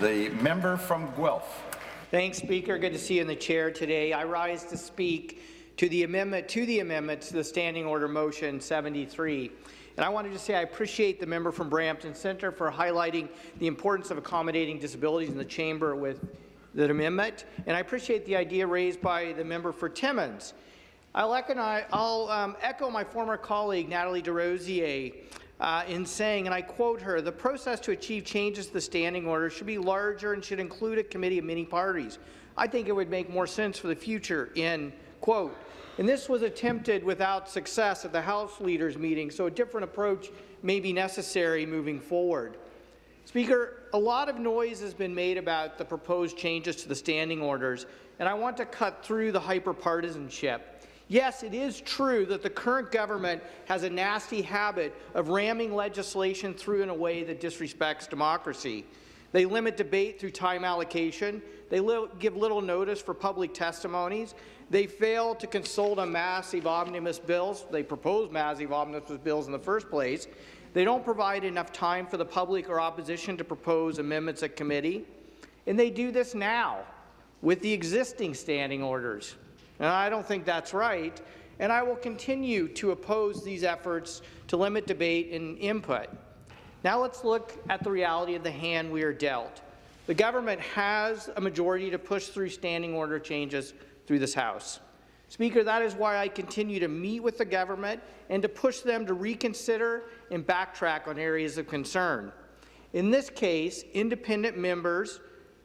The member from Guelph. Thanks, Speaker. Good to see you in the chair today. I rise to speak to the amendment to the Standing Order Motion 73. And I wanted to say I appreciate the member from Brampton Centre for highlighting the importance of accommodating disabilities in the chamber with the amendment. And I appreciate the idea raised by the member for Timmins. I'll echo my former colleague, Nathalie Desrosiers, in saying, and I quote her, "The process to achieve changes to the standing order should be larger and should include a committee of many parties. I think it would make more sense for the future," end quote. And this was attempted without success at the House Leaders meeting, so a different approach may be necessary moving forward. Speaker, a lot of noise has been made about the proposed changes to the standing orders, and I want to cut through the hyper-partisanship. Yes, it is true that the current government has a nasty habit of ramming legislation through in a way that disrespects democracy. They limit debate through time allocation. They give little notice for public testimonies. They fail to consult on massive omnibus bills. They propose massive omnibus bills in the first place. They don't provide enough time for the public or opposition to propose amendments at committee. And they do this now with the existing standing orders. And I don't think that's right, and I will continue to oppose these efforts to limit debate and input. Now let's look at the reality of the hand we are dealt. The government has a majority to push through standing order changes through this House. Speaker, that is why I continue to meet with the government and to push them to reconsider and backtrack on areas of concern. In this case, independent members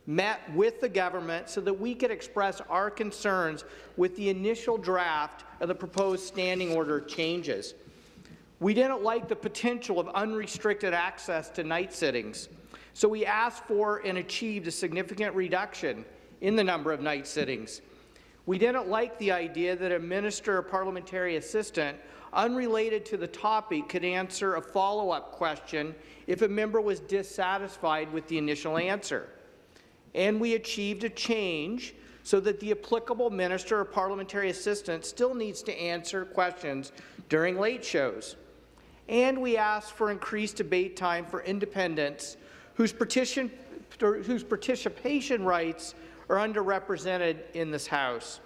met with the government so that we could express our concerns with the initial draft of the proposed standing order changes. We didn't like the potential of unrestricted access to night sittings, so we asked for and achieved a significant reduction in the number of night sittings. We didn't like the idea that a minister or parliamentary assistant unrelated to the topic could answer a follow-up question if a member was dissatisfied with the initial answer. And we achieved a change so that the applicable minister or parliamentary assistant still needs to answer questions during late shows. And we asked for increased debate time for independents whose participation rights are underrepresented in this House.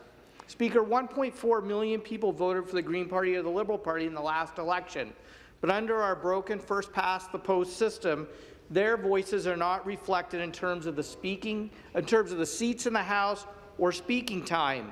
Speaker, 1.4 million people voted for the Green Party or the Liberal Party in the last election, but under our broken first-past-the-post system, their voices are not reflected in terms of the seats in the House or speaking time.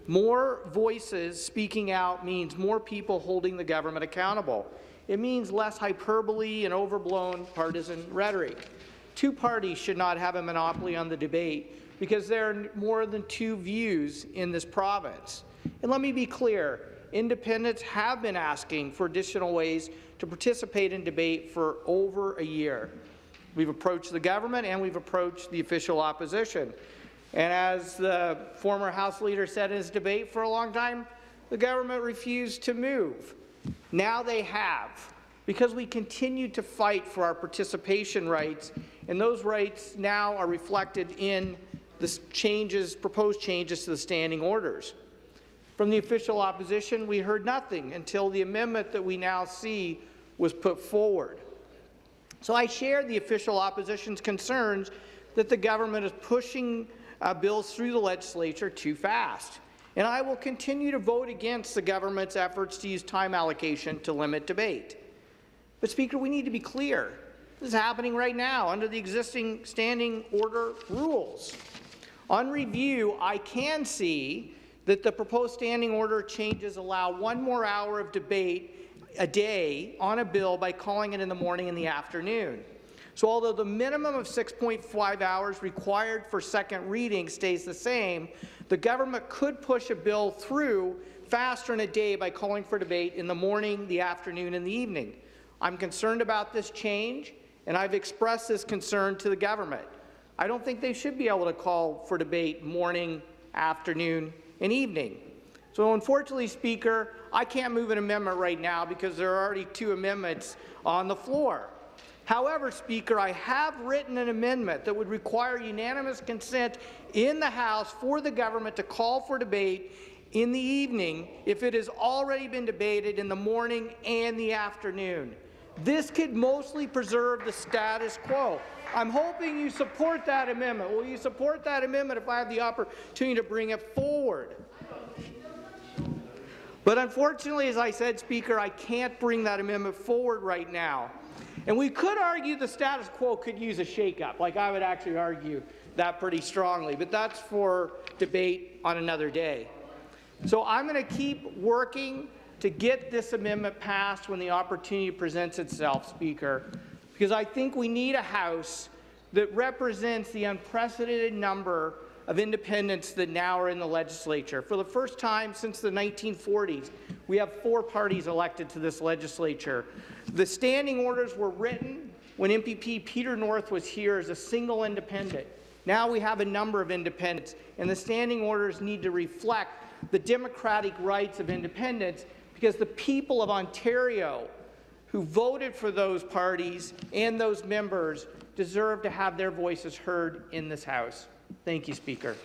More voices speaking out means more people holding the government accountable. It means less hyperbole and overblown partisan rhetoric. Two parties should not have a monopoly on the debate because there are more than two views in this province. And let me be clear, independents have been asking for additional ways to participate in debate for over a year. We've approached the government and we've approached the official opposition. And as the former House Leader said in his debate for a long time, the government refused to move. Now they have, because we continue to fight for our participation rights, and those rights now are reflected in the proposed changes to the standing orders. From the official opposition, we heard nothing until the amendment that we now see was put forward. So I share the official opposition's concerns that the government is pushing bills through the legislature too fast. And I will continue to vote against the government's efforts to use time allocation to limit debate. But, Speaker, we need to be clear. This is happening right now under the existing standing order rules. On review, I can see that the proposed standing order changes allow one more hour of debate a day on a bill by calling it in the morning and the afternoon. So although the minimum of 6.5 hours required for second reading stays the same, the government could push a bill through faster in a day by calling for debate in the morning, the afternoon, and the evening. I'm concerned about this change, and I've expressed this concern to the government. I don't think they should be able to call for debate morning, afternoon, and evening. So unfortunately, Speaker, I can't move an amendment right now because there are already two amendments on the floor. However, Speaker, I have written an amendment that would require unanimous consent in the House for the government to call for debate in the evening if it has already been debated in the morning and the afternoon. This could mostly preserve the status quo. I'm hoping you support that amendment. Will you support that amendment if I have the opportunity to bring it forward? But unfortunately, as I said, Speaker, I can't bring that amendment forward right now. And we could argue the status quo could use a shake-up. Like, I would actually argue that pretty strongly, but that's for debate on another day. So I'm going to keep working to get this amendment passed when the opportunity presents itself, Speaker, because I think we need a House that represents the unprecedented number of independents that now are in the legislature. For the first time since the 1940s, we have 4 parties elected to this legislature. The standing orders were written when MPP Peter North was here as a single independent. Now we have a number of independents, and the standing orders need to reflect the democratic rights of independents, because the people of Ontario who voted for those parties and those members deserve to have their voices heard in this House. Thank you, Speaker.